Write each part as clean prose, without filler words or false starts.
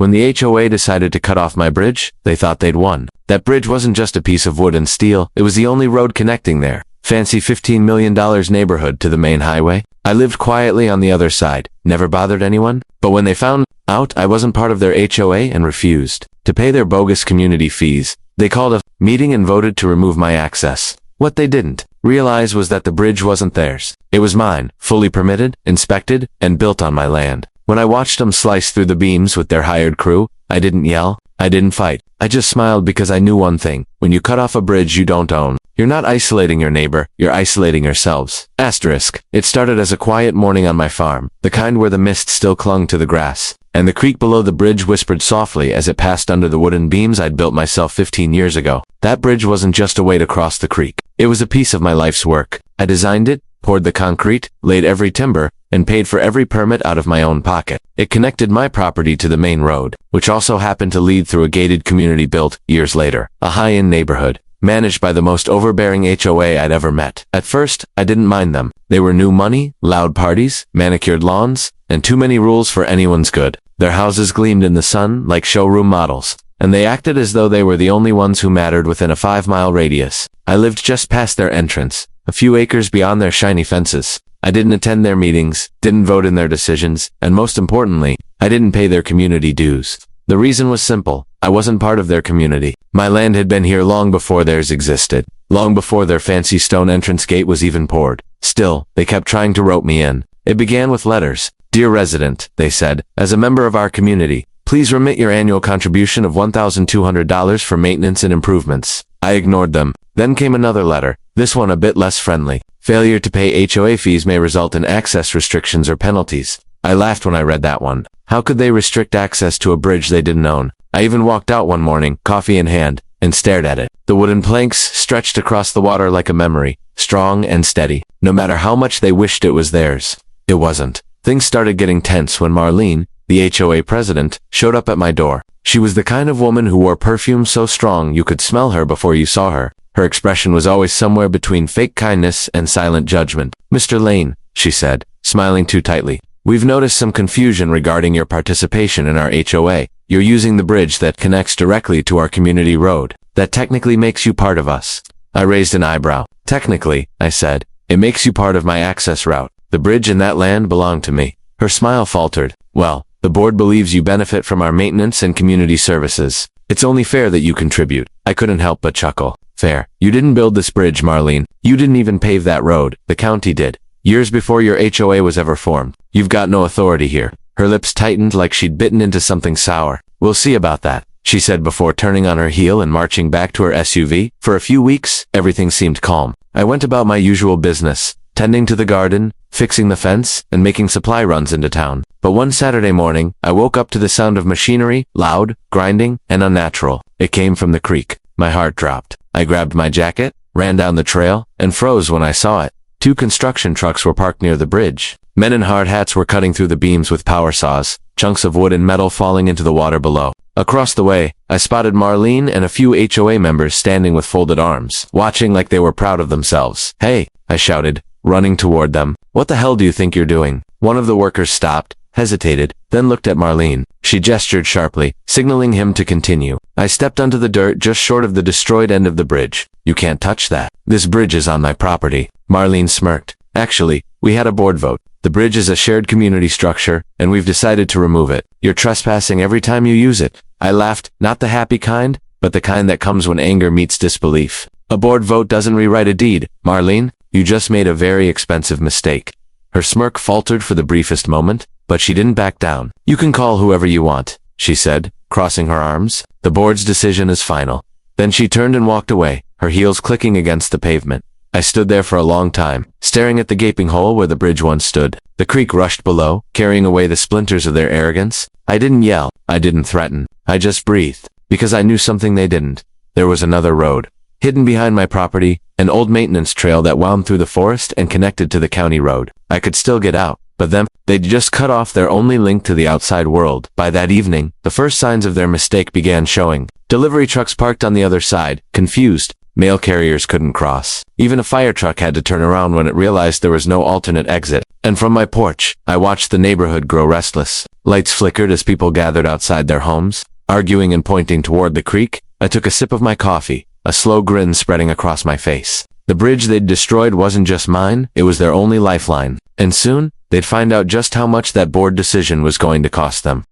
When the HOA decided to cut off my bridge, they thought they'd won. That bridge wasn't just a piece of wood and steel, it was the only road connecting their fancy $15 million neighborhood to the main highway. I lived quietly on the other side, never bothered anyone, but when they found out I wasn't part of their HOA and refused to pay their bogus community fees, they called a meeting and voted to remove my access. What they didn't realize was that the bridge wasn't theirs. It was mine, fully permitted, inspected, and built on my land. When I watched them slice through the beams with their hired crew, I didn't yell, I didn't fight. I just smiled because I knew one thing. When you cut off a bridge you don't own, you're not isolating your neighbor, you're isolating yourselves. Asterisk. It started as a quiet morning on my farm, the kind where the mist still clung to the grass, and the creek below the bridge whispered softly as it passed under the wooden beams I'd built myself 15 years ago. That bridge wasn't just a way to cross the creek. It was a piece of my life's work. I designed it, poured the concrete, laid every timber, and paid for every permit out of my own pocket. It connected my property to the main road, which also happened to lead through a gated community built, years later, a high-end neighborhood, managed by the most overbearing HOA I'd ever met. At first, I didn't mind them. They were new money, loud parties, manicured lawns, and too many rules for anyone's good. Their houses gleamed in the sun like showroom models, and they acted as though they were the only ones who mattered within a 5-mile radius. I lived just past their entrance, a few acres beyond their shiny fences. I didn't attend their meetings, didn't vote in their decisions, and most importantly, I didn't pay their community dues. The reason was simple. I wasn't part of their community. My land had been here long before theirs existed, long before their fancy stone entrance gate was even poured. Still, they kept trying to rope me in. It began with letters. "Dear resident," they said, "as a member of our community, please remit your annual contribution of $1,200 for maintenance and improvements." I ignored them. Then came another letter, this one a bit less friendly. "Failure to pay HOA fees may result in access restrictions or penalties." I laughed when I read that one. How could they restrict access to a bridge they didn't own? I even walked out one morning, coffee in hand, and stared at it. The wooden planks stretched across the water like a memory, strong and steady, no matter how much they wished it was theirs. It wasn't. Things started getting tense when Marlene, the HOA president, showed up at my door. She was the kind of woman who wore perfume so strong you could smell her before you saw her. Her expression was always somewhere between fake kindness and silent judgment. "Mr. Lane," she said, smiling too tightly, "we've noticed some confusion regarding your participation in our HOA. You're using the bridge that connects directly to our community road. That technically makes you part of us." I raised an eyebrow. "Technically," I said, "it makes you part of my access route. The bridge and that land belong to me." Her smile faltered. "Well, the board believes you benefit from our maintenance and community services. It's only fair that you contribute." I couldn't help but chuckle. "Fair. You didn't build this bridge, Marlene. You didn't even pave that road. The county did. Years before your HOA was ever formed. You've got no authority here." Her lips tightened like she'd bitten into something sour. "We'll see about that," she said before turning on her heel and marching back to her SUV. For a few weeks, everything seemed calm. I went about my usual business, tending to the garden, fixing the fence, and making supply runs into town. But one Saturday morning, I woke up to the sound of machinery, loud, grinding, and unnatural. It came from the creek. My heart dropped. I grabbed my jacket, ran down the trail, and froze when I saw it. 2 construction trucks were parked near the bridge. Men in hard hats were cutting through the beams with power saws, chunks of wood and metal falling into the water below. Across the way, I spotted Marlene and a few HOA members standing with folded arms, watching like they were proud of themselves. "Hey," I shouted, running toward them. "What the hell do you think you're doing?" One of the workers stopped, hesitated, then looked at Marlene. She gestured sharply, signaling him to continue. I stepped onto the dirt just short of the destroyed end of the bridge. "You can't touch that. This bridge is on my property." Marlene smirked. "Actually, we had a board vote. The bridge is a shared community structure, and we've decided to remove it. You're trespassing every time you use it." I laughed, not the happy kind, but the kind that comes when anger meets disbelief. "A board vote doesn't rewrite a deed, Marlene. You just made a very expensive mistake." Her smirk faltered for the briefest moment, but she didn't back down. "You can call whoever you want," she said, crossing her arms. "The board's decision is final." Then she turned and walked away, her heels clicking against the pavement. I stood there for a long time, staring at the gaping hole where the bridge once stood. The creek rushed below, carrying away the splinters of their arrogance. I didn't yell. I didn't threaten. I just breathed, because I knew something they didn't. There was another road, hidden behind my property, an old maintenance trail that wound through the forest and connected to the county road. I could still get out, but they'd just cut off their only link to the outside world. By that evening, the first signs of their mistake began showing. Delivery trucks parked on the other side, confused. Mail carriers couldn't cross. Even a fire truck had to turn around when it realized there was no alternate exit. And from my porch, I watched the neighborhood grow restless. Lights flickered as people gathered outside their homes, arguing and pointing toward the creek. I took a sip of my coffee, a slow grin spreading across my face. The bridge they'd destroyed wasn't just mine, it was their only lifeline. And soon, they'd find out just how much that board decision was going to cost them.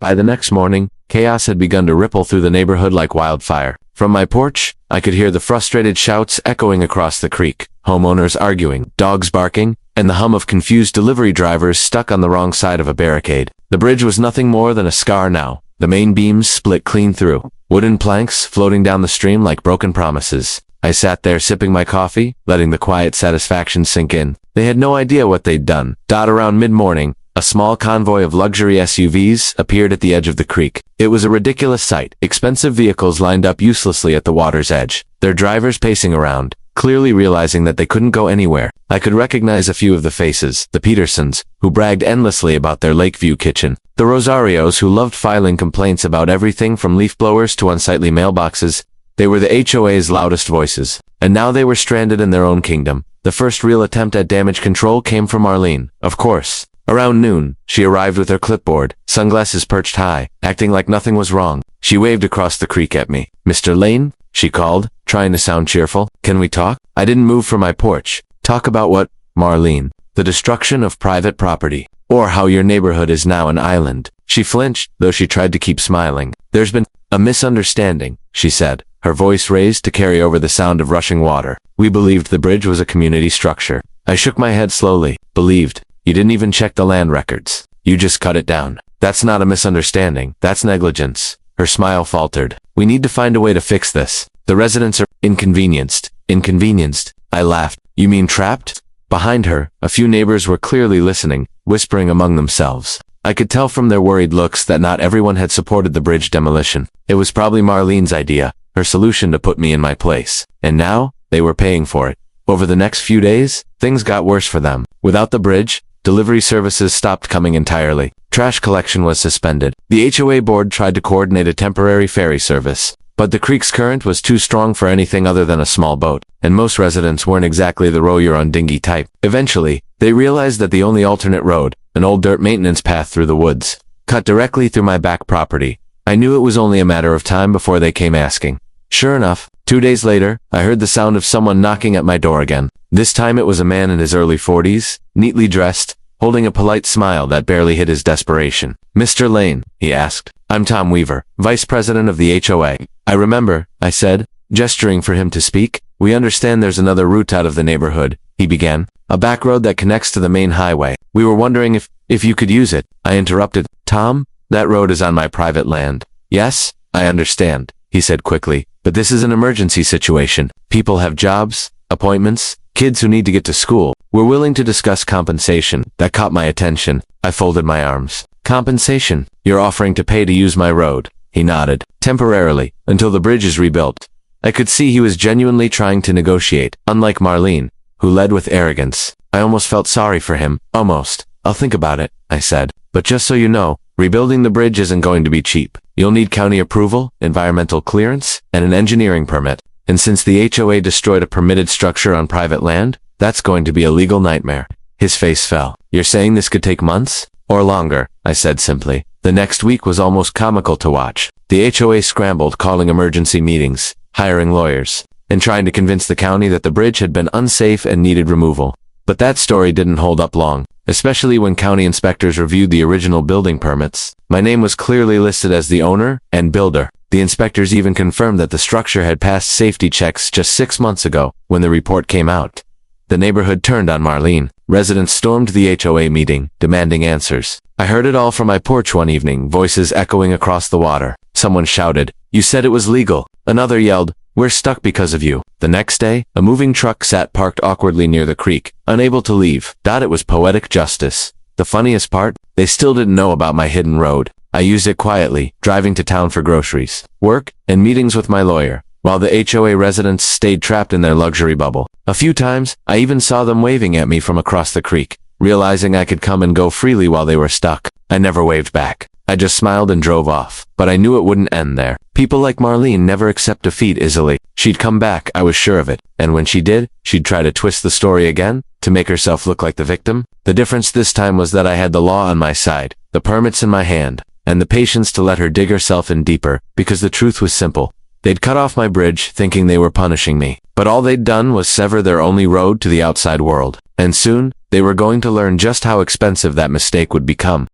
By the next morning, chaos had begun to ripple through the neighborhood like wildfire. From my porch, I could hear the frustrated shouts echoing across the creek, homeowners arguing, dogs barking, and the hum of confused delivery drivers stuck on the wrong side of a barricade. The bridge was nothing more than a scar now. The main beams split clean through, wooden planks floating down the stream like broken promises. I sat there sipping my coffee, letting the quiet satisfaction sink in. They had no idea what they'd done. Around mid-morning, a small convoy of luxury SUVs appeared at the edge of the creek. It was a ridiculous sight. Expensive vehicles lined up uselessly at the water's edge, their drivers pacing around, clearly realizing that they couldn't go anywhere. I could recognize a few of the faces, the Petersons, who bragged endlessly about their Lakeview kitchen, the Rosarios who loved filing complaints about everything from leaf blowers to unsightly mailboxes. They were the HOA's loudest voices, and now they were stranded in their own kingdom. The first real attempt at damage control came from Marlene, of course. Around noon, she arrived with her clipboard, sunglasses perched high, acting like nothing was wrong. She waved across the creek at me. "Mr. Lane?" she called, trying to sound cheerful. "Can we talk?" I didn't move from my porch. "Talk about what, Marlene?" "The destruction of private property. Or how your neighborhood is now an island." She flinched, though she tried to keep smiling. "There's been a misunderstanding," she said, her voice raised to carry over the sound of rushing water. "We believed the bridge was a community structure." I shook my head slowly. "Believed? You didn't even check the land records. You just cut it down." "That's not a misunderstanding. That's negligence." Her smile faltered. "We need to find a way to fix this. The residents are inconvenienced." "Inconvenienced?" I laughed. "You mean trapped?" Behind her, a few neighbors were clearly listening, whispering among themselves. I could tell from their worried looks that not everyone had supported the bridge demolition. It was probably Marlene's idea, her solution to put me in my place. And now, they were paying for it. Over the next few days, things got worse for them. Without the bridge, delivery services stopped coming entirely. Trash collection was suspended. The HOA board tried to coordinate a temporary ferry service, but the creek's current was too strong for anything other than a small boat, and most residents weren't exactly the row-your-own-dinghy type. Eventually, they realized that the only alternate road, an old dirt maintenance path through the woods, cut directly through my back property. I knew it was only a matter of time before they came asking. Sure enough, 2 days later, I heard the sound of someone knocking at my door again. This time it was a man in his early 40s, neatly dressed, holding a polite smile that barely hid his desperation. "Mr. Lane?" he asked. "I'm Tom Weaver, vice president of the HOA. "I remember," I said, gesturing for him to speak. "We understand there's another route out of the neighborhood," he began. "A back road that connects to the main highway. We were wondering if you could use it." I interrupted. "Tom, that road is on my private land." "Yes, I understand," he said quickly, "but this is an emergency situation. People have jobs, appointments, kids who need to get to school. We're willing to discuss compensation." That caught my attention. I folded my arms. "Compensation? You're offering to pay to use my road?" He nodded. "Temporarily, until the bridge is rebuilt." I could see he was genuinely trying to negotiate, unlike Marlene, who led with arrogance. I almost felt sorry for him. Almost. "I'll think about it," I said. "But just so you know, rebuilding the bridge isn't going to be cheap. You'll need county approval, environmental clearance, and an engineering permit. And since the HOA destroyed a permitted structure on private land, that's going to be a legal nightmare." His face fell. "You're saying this could take months? Or longer?" I said simply. The next week was almost comical to watch. The HOA scrambled, calling emergency meetings, hiring lawyers, and trying to convince the county that the bridge had been unsafe and needed removal. But that story didn't hold up long, especially when county inspectors reviewed the original building permits. My name was clearly listed as the owner and builder. The inspectors even confirmed that the structure had passed safety checks just 6 months ago when the report came out. The neighborhood turned on Marlene. Residents stormed the HOA meeting, demanding answers. I heard it all from my porch one evening, voices echoing across the water. Someone shouted, "You said it was legal." Another yelled, "We're stuck because of you." The next day, a moving truck sat parked awkwardly near the creek, unable to leave. It was poetic justice. The funniest part? They still didn't know about my hidden road. I used it quietly, driving to town for groceries, work, and meetings with my lawyer, while the HOA residents stayed trapped in their luxury bubble. A few times, I even saw them waving at me from across the creek, realizing I could come and go freely while they were stuck. I never waved back. I just smiled and drove off. But I knew it wouldn't end there. People like Marlene never accept defeat easily. She'd come back, I was sure of it. And when she did, she'd try to twist the story again, to make herself look like the victim. The difference this time was that I had the law on my side, the permits in my hand, and the patience to let her dig herself in deeper, because the truth was simple. They'd cut off my bridge, thinking they were punishing me. But all they'd done was sever their only road to the outside world. And soon, they were going to learn just how expensive that mistake would become.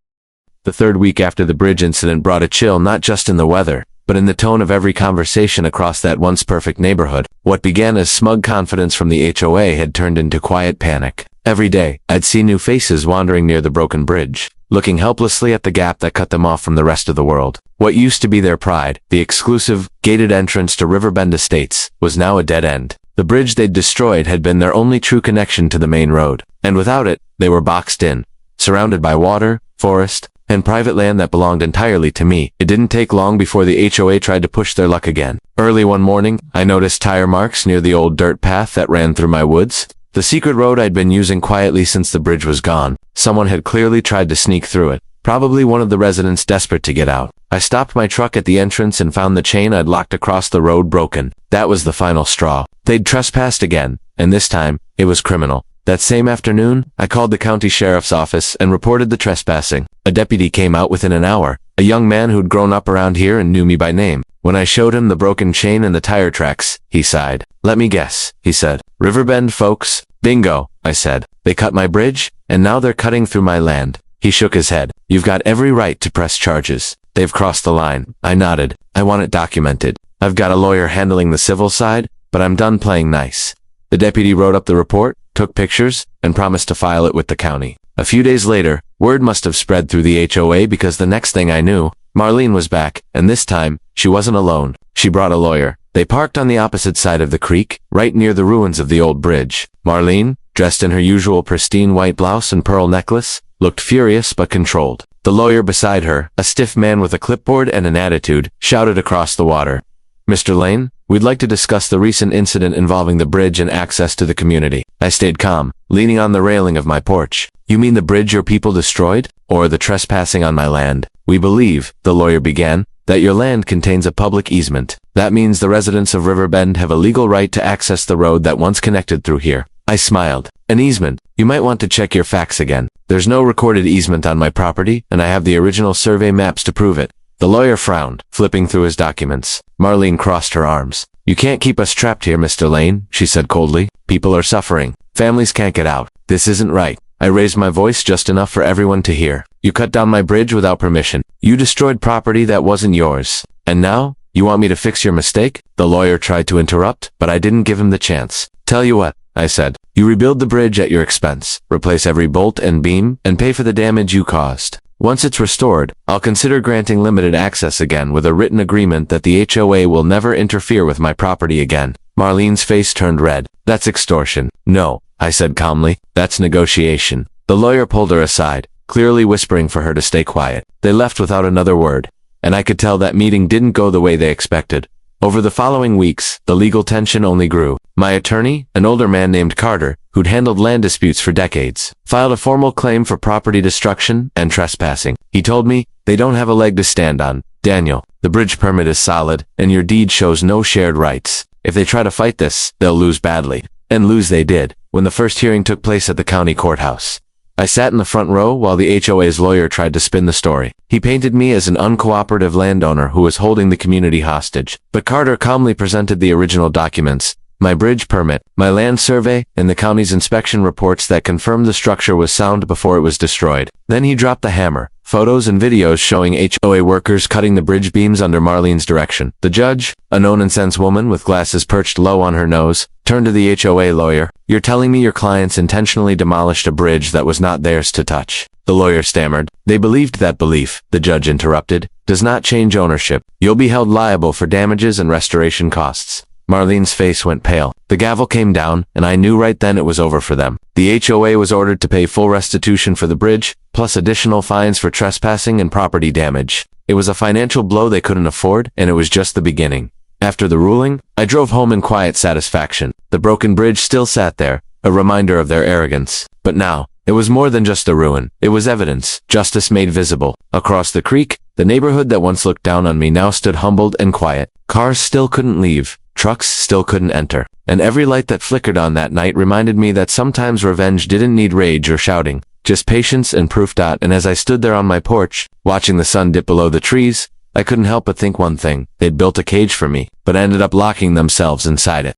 The third week after the bridge incident brought a chill not just in the weather, but in the tone of every conversation across that once perfect neighborhood. What began as smug confidence from the HOA had turned into quiet panic. Every day, I'd see new faces wandering near the broken bridge, looking helplessly at the gap that cut them off from the rest of the world. What used to be their pride, the exclusive, gated entrance to Riverbend Estates, was now a dead end. The bridge they'd destroyed had been their only true connection to the main road, and without it, they were boxed in, surrounded by water, forest, and private land that belonged entirely to me. It didn't take long before the HOA tried to push their luck again. Early one morning, I noticed tire marks near the old dirt path that ran through my woods. The secret road I'd been using quietly since the bridge was gone. Someone had clearly tried to sneak through it, probably one of the residents desperate to get out. I stopped my truck at the entrance and found the chain I'd locked across the road broken. That was the final straw. They'd trespassed again, and this time, it was criminal. That same afternoon, I called the county sheriff's office and reported the trespassing. A deputy came out within an hour, a young man who'd grown up around here and knew me by name. When I showed him the broken chain and the tire tracks, he sighed. "Let me guess," he said. "Riverbend folks?" "Bingo," I said. "They cut my bridge, and now they're cutting through my land." He shook his head. "You've got every right to press charges. They've crossed the line." I nodded. "I want it documented. I've got a lawyer handling the civil side, but I'm done playing nice." The deputy wrote up the report, took pictures, and promised to file it with the county. A few days later, word must have spread through the HOA because the next thing I knew, Marlene was back, and this time, she wasn't alone. She brought a lawyer. They parked on the opposite side of the creek, right near the ruins of the old bridge. Marlene, dressed in her usual pristine white blouse and pearl necklace, looked furious but controlled. The lawyer beside her, a stiff man with a clipboard and an attitude, shouted across the water, "Mr. Lane, we'd like to discuss the recent incident involving the bridge and access to the community." I stayed calm, leaning on the railing of my porch. "You mean the bridge your people destroyed? Or the trespassing on my land?" "We believe," the lawyer began, "that your land contains a public easement. That means the residents of Riverbend have a legal right to access the road that once connected through here." I smiled. "An easement? You might want to check your facts again. There's no recorded easement on my property, and I have the original survey maps to prove it." The lawyer frowned, flipping through his documents. Marlene crossed her arms. "You can't keep us trapped here, Mr. Lane," she said coldly. "People are suffering. Families can't get out. This isn't right." I raised my voice just enough for everyone to hear. "You cut down my bridge without permission. You destroyed property that wasn't yours. And now, you want me to fix your mistake?" The lawyer tried to interrupt, but I didn't give him the chance. "Tell you what," I said. "You rebuild the bridge at your expense, replace every bolt and beam, and pay for the damage you caused. Once it's restored, I'll consider granting limited access again with a written agreement that the HOA will never interfere with my property again." Marlene's face turned red. "That's extortion." "No," I said calmly. "That's negotiation." The lawyer pulled her aside, clearly whispering for her to stay quiet. They left without another word, and I could tell that meeting didn't go the way they expected. Over the following weeks, the legal tension only grew. My attorney, an older man named Carter, who'd handled land disputes for decades, filed a formal claim for property destruction and trespassing. He told me, "They don't have a leg to stand on, Daniel. The bridge permit is solid, and your deed shows no shared rights. If they try to fight this, they'll lose badly." And lose they did, when the first hearing took place at the county courthouse. I sat in the front row while the HOA's lawyer tried to spin the story. He painted me as an uncooperative landowner who was holding the community hostage. But Carter calmly presented the original documents, my bridge permit, my land survey, and the county's inspection reports that confirmed the structure was sound before it was destroyed. Then he dropped the hammer. Photos and videos showing HOA workers cutting the bridge beams under Marlene's direction. The judge, a no-nonsense woman with glasses perched low on her nose, turned to the HOA lawyer. "You're telling me your clients intentionally demolished a bridge that was not theirs to touch?" The lawyer stammered. "They believed that belief," the judge interrupted, "does not change ownership. You'll be held liable for damages and restoration costs." Marlene's face went pale. The gavel came down, and I knew right then it was over for them. The HOA was ordered to pay full restitution for the bridge, plus additional fines for trespassing and property damage. It was a financial blow they couldn't afford, and it was just the beginning. After the ruling, I drove home in quiet satisfaction. The broken bridge still sat there, a reminder of their arrogance. But now, it was more than just a ruin. It was evidence, justice made visible. Across the creek, the neighborhood that once looked down on me now stood humbled and quiet. Cars still couldn't leave. trucks still couldn't enter. And every light that flickered on that night reminded me that sometimes revenge didn't need rage or shouting, just patience and proof. And as I stood there on my porch, watching the sun dip below the trees, I couldn't help but think one thing. They'd built a cage for me, but ended up locking themselves inside it.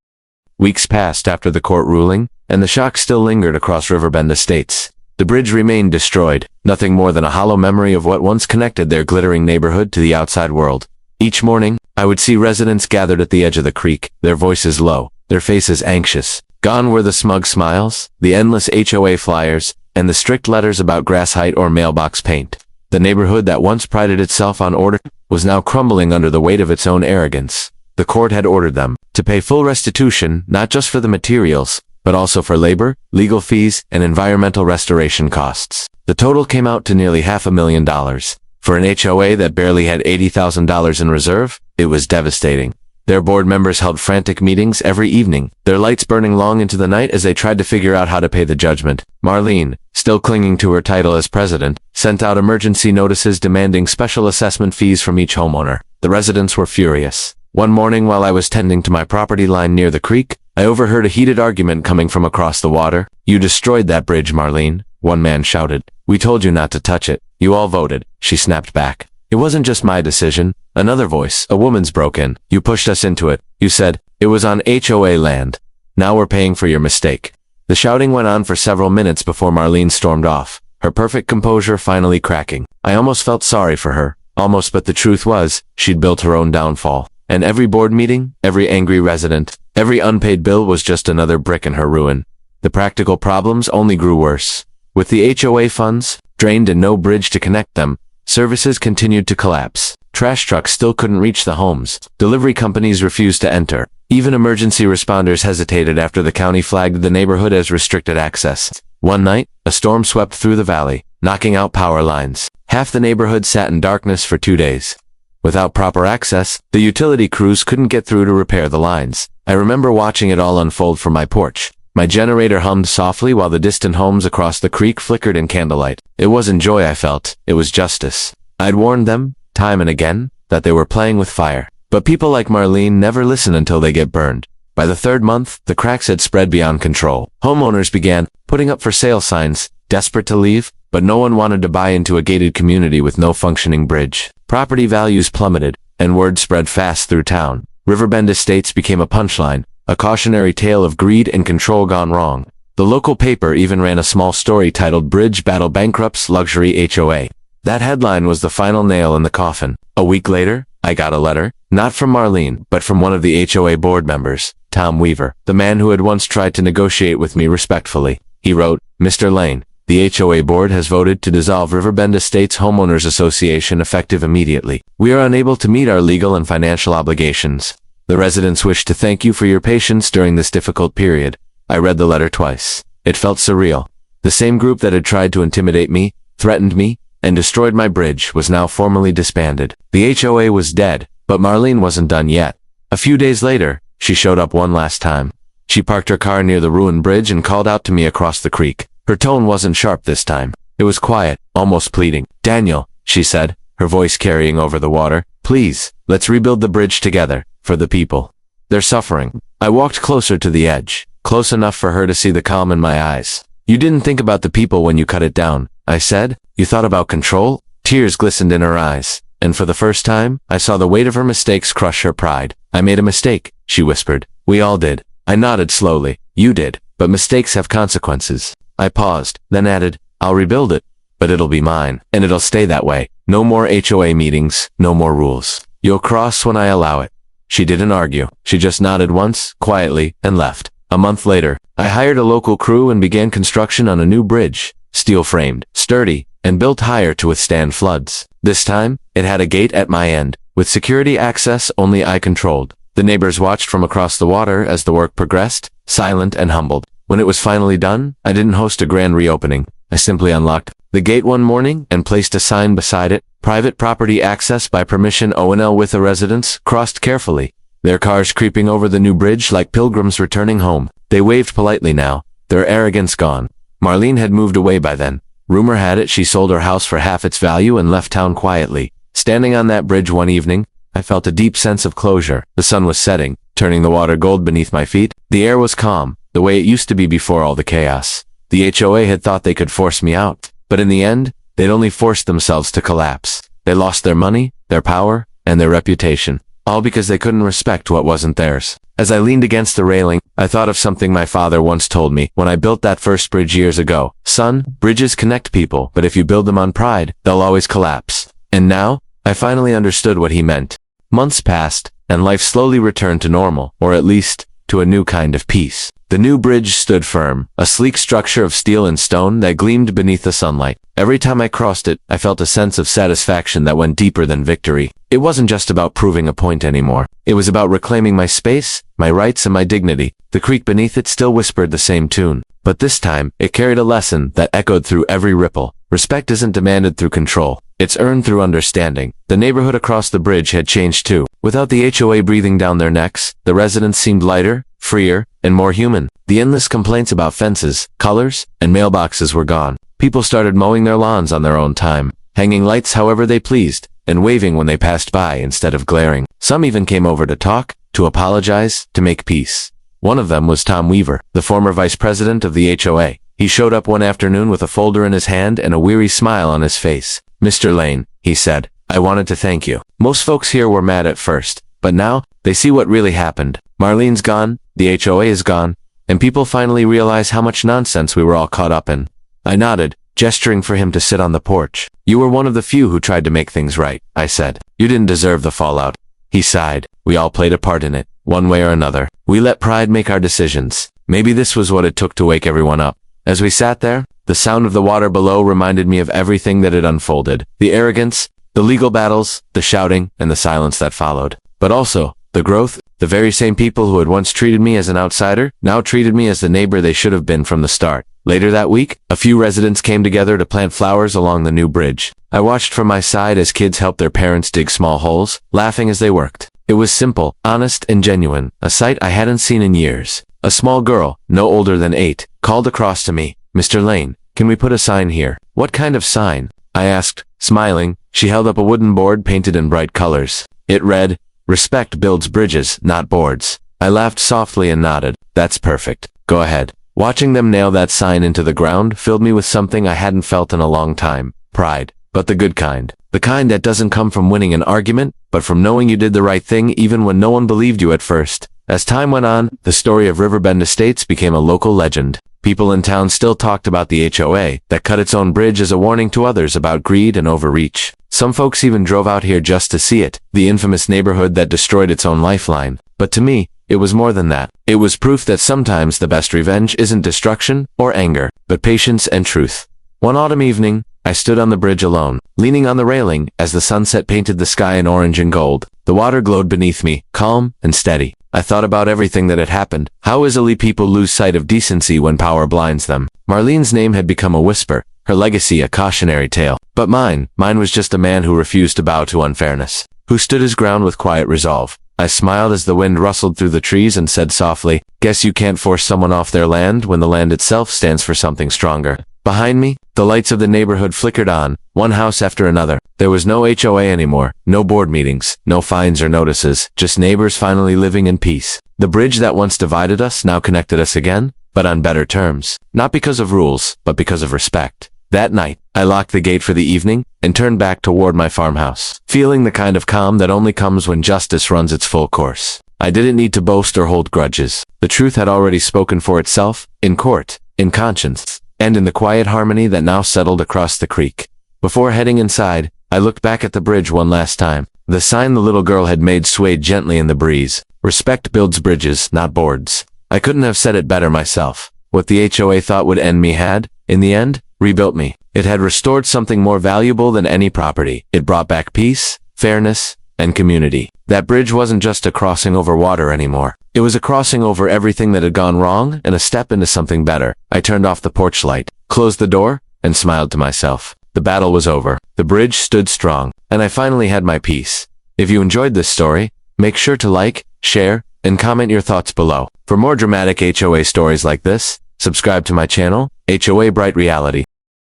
Weeks passed after the court ruling, and the shock still lingered across Riverbend Estates. The bridge remained destroyed, nothing more than a hollow memory of what once connected their glittering neighborhood to the outside world. Each morning, I would see residents gathered at the edge of the creek, their voices low, their faces anxious. Gone were the smug smiles, the endless HOA flyers, and the strict letters about grass height or mailbox paint. The neighborhood that once prided itself on order was now crumbling under the weight of its own arrogance. The court had ordered them to pay full restitution, not just for the materials, but also for labor, legal fees, and environmental restoration costs. The total came out to nearly $500,000. For an HOA that barely had $80,000 in reserve, it was devastating. Their board members held frantic meetings every evening, their lights burning long into the night as they tried to figure out how to pay the judgment. Marlene, still clinging to her title as president, sent out emergency notices demanding special assessment fees from each homeowner. The residents were furious. One morning while I was tending to my property line near the creek, I overheard a heated argument coming from across the water. "You destroyed that bridge, Marlene," one man shouted. "We told you not to touch it. You all voted," she snapped back. "It wasn't just my decision." Another voice, a woman's, broke in. "You pushed us into it. You said it was on HOA land. Now we're paying for your mistake." The shouting went on for several minutes before Marlene stormed off, her perfect composure finally cracking. I almost felt sorry for her. Almost, but the truth was, she'd built her own downfall. And every board meeting, every angry resident, every unpaid bill was just another brick in her ruin. The practical problems only grew worse. With the HOA funds drained and no bridge to connect them, services continued to collapse. Trash trucks still couldn't reach the homes. Delivery companies refused to enter. Even emergency responders hesitated after the county flagged the neighborhood as restricted access. One night, a storm swept through the valley, knocking out power lines. Half the neighborhood sat in darkness for 2 days. Without proper access, the utility crews couldn't get through to repair the lines. I remember watching it all unfold from my porch. My generator hummed softly while the distant homes across the creek flickered in candlelight. It wasn't joy I felt, it was justice. I'd warned them, time and again, that they were playing with fire. But people like Marlene never listen until they get burned. By the 3rd month, the cracks had spread beyond control. Homeowners began putting up for sale signs, desperate to leave, but no one wanted to buy into a gated community with no functioning bridge. Property values plummeted, and word spread fast through town. Riverbend Estates became a punchline, a cautionary tale of greed and control gone wrong. The local paper even ran a small story titled "Bridge Battle Bankrupts Luxury HOA." That headline was the final nail in the coffin. A week later, I got a letter, not from Marlene, but from one of the HOA board members, Tom Weaver, the man who had once tried to negotiate with me respectfully. He wrote, "Mr. Lane, the HOA board has voted to dissolve Riverbend Estates Homeowners Association effective immediately. We are unable to meet our legal and financial obligations. The residents wish to thank you for your patience during this difficult period." I read the letter twice. It felt surreal. The same group that had tried to intimidate me, threatened me, and destroyed my bridge was now formally disbanded. The HOA was dead, but Marlene wasn't done yet. A few days later, she showed up one last time. She parked her car near the ruined bridge and called out to me across the creek. Her tone wasn't sharp this time. It was quiet, almost pleading. "Daniel," she said, her voice carrying over the water, "please, let's rebuild the bridge together, for the people. They're suffering." I walked closer to the edge, close enough for her to see the calm in my eyes. "You didn't think about the people when you cut it down," I said. "You thought about control?" Tears glistened in her eyes, and for the first time, I saw the weight of her mistakes crush her pride. "I made a mistake," she whispered. "We all did." I nodded slowly. "You did, but mistakes have consequences." I paused, then added, "I'll rebuild it, but it'll be mine, and it'll stay that way. No more HOA meetings, no more rules. You'll cross when I allow it." She didn't argue. She just nodded once, quietly, and left. A month later, I hired a local crew and began construction on a new bridge, steel-framed, sturdy, and built higher to withstand floods. This time, it had a gate at my end, with security access only I controlled. The neighbors watched from across the water as the work progressed, silent and humbled. When it was finally done, I didn't host a grand reopening. I simply unlocked the gate one morning and placed a sign beside it, "Private property access by permission O&L," with the residents crossed carefully, their cars creeping over the new bridge like pilgrims returning home. They waved politely now, their arrogance gone. Marlene had moved away by then. Rumor had it she sold her house for half its value and left town quietly. Standing on that bridge one evening, I felt a deep sense of closure. The sun was setting, turning the water gold beneath my feet. The air was calm, the way it used to be before all the chaos. The HOA had thought they could force me out, but in the end, they'd only forced themselves to collapse. They lost their money, their power, and their reputation, all because they couldn't respect what wasn't theirs. As I leaned against the railing, I thought of something my father once told me when I built that first bridge years ago. Son, bridges connect people, but if you build them on pride, they'll always collapse. And now, I finally understood what he meant. Months passed, and life slowly returned to normal, or at least, to a new kind of peace. The new bridge stood firm, a sleek structure of steel and stone that gleamed beneath the sunlight. Every time I crossed it, I felt a sense of satisfaction that went deeper than victory. It wasn't just about proving a point anymore. It was about reclaiming my space, my rights, and my dignity. The creek beneath it still whispered the same tune, but this time, it carried a lesson that echoed through every ripple. Respect isn't demanded through control. It's earned through understanding. The neighborhood across the bridge had changed too. Without the HOA breathing down their necks, the residents seemed lighter, freer, and more human. The endless complaints about fences, colors, and mailboxes were gone. People started mowing their lawns on their own time, hanging lights however they pleased, and waving when they passed by instead of glaring. Some even came over to talk, to apologize, to make peace. One of them was Tom Weaver, the former vice president of the HOA. He showed up one afternoon with a folder in his hand and a weary smile on his face. "Mr. Lane," he said, "I wanted to thank you. Most folks here were mad at first, but now, they see what really happened. Marlene's gone, the HOA is gone, and people finally realize how much nonsense we were all caught up in." I nodded, gesturing for him to sit on the porch. "You were one of the few who tried to make things right," I said. "You didn't deserve the fallout." He sighed. "We all played a part in it, one way or another. We let pride make our decisions. Maybe this was what it took to wake everyone up." As we sat there, the sound of the water below reminded me of everything that had unfolded. The arrogance, the legal battles, the shouting, and the silence that followed. But also, the growth. The very same people who had once treated me as an outsider, now treated me as the neighbor they should have been from the start. Later that week, a few residents came together to plant flowers along the new bridge. I watched from my side as kids helped their parents dig small holes, laughing as they worked. It was simple, honest, and genuine, a sight I hadn't seen in years. A small girl, no older than 8, called across to me, "Mr. Lane, can we put a sign here?" "What kind of sign?" I asked, smiling. She held up a wooden board painted in bright colors. It read, "Respect builds bridges, not boards." I laughed softly and nodded. "That's perfect. Go ahead." Watching them nail that sign into the ground filled me with something I hadn't felt in a long time. Pride. But the good kind. The kind that doesn't come from winning an argument, but from knowing you did the right thing even when no one believed you at first. As time went on, the story of Riverbend Estates became a local legend. People in town still talked about the HOA that cut its own bridge as a warning to others about greed and overreach. Some folks even drove out here just to see it, the infamous neighborhood that destroyed its own lifeline. But to me, it was more than that. It was proof that sometimes the best revenge isn't destruction or anger, but patience and truth. One autumn evening, I stood on the bridge alone, leaning on the railing as the sunset painted the sky in orange and gold. The water glowed beneath me, calm and steady. I thought about everything that had happened, how easily people lose sight of decency when power blinds them. Marlene's name had become a whisper, her legacy a cautionary tale. But mine was just a man who refused to bow to unfairness, who stood his ground with quiet resolve. I smiled as the wind rustled through the trees and said softly, "Guess you can't force someone off their land when the land itself stands for something stronger." Behind me, the lights of the neighborhood flickered on, one house after another. There was no HOA anymore, no board meetings, no fines or notices, just neighbors finally living in peace. The bridge that once divided us now connected us again, but on better terms. Not because of rules, but because of respect. That night, I locked the gate for the evening and turned back toward my farmhouse, feeling the kind of calm that only comes when justice runs its full course. I didn't need to boast or hold grudges. The truth had already spoken for itself, in court, in conscience, and in the quiet harmony that now settled across the creek. Before heading inside, I looked back at the bridge one last time. The sign the little girl had made swayed gently in the breeze. Respect builds bridges, not boards. I couldn't have said it better myself. What the HOA thought would end me had, in the end, rebuilt me. It had restored something more valuable than any property. It brought back peace, fairness, and community. That bridge wasn't just a crossing over water anymore. It was a crossing over everything that had gone wrong and a step into something better. I turned off the porch light, closed the door, and smiled to myself. The battle was over. The bridge stood strong, and I finally had my peace. If you enjoyed this story, make sure to like, share, and comment your thoughts below. For more dramatic HOA stories like this, subscribe to my channel, HOA Bright Reality.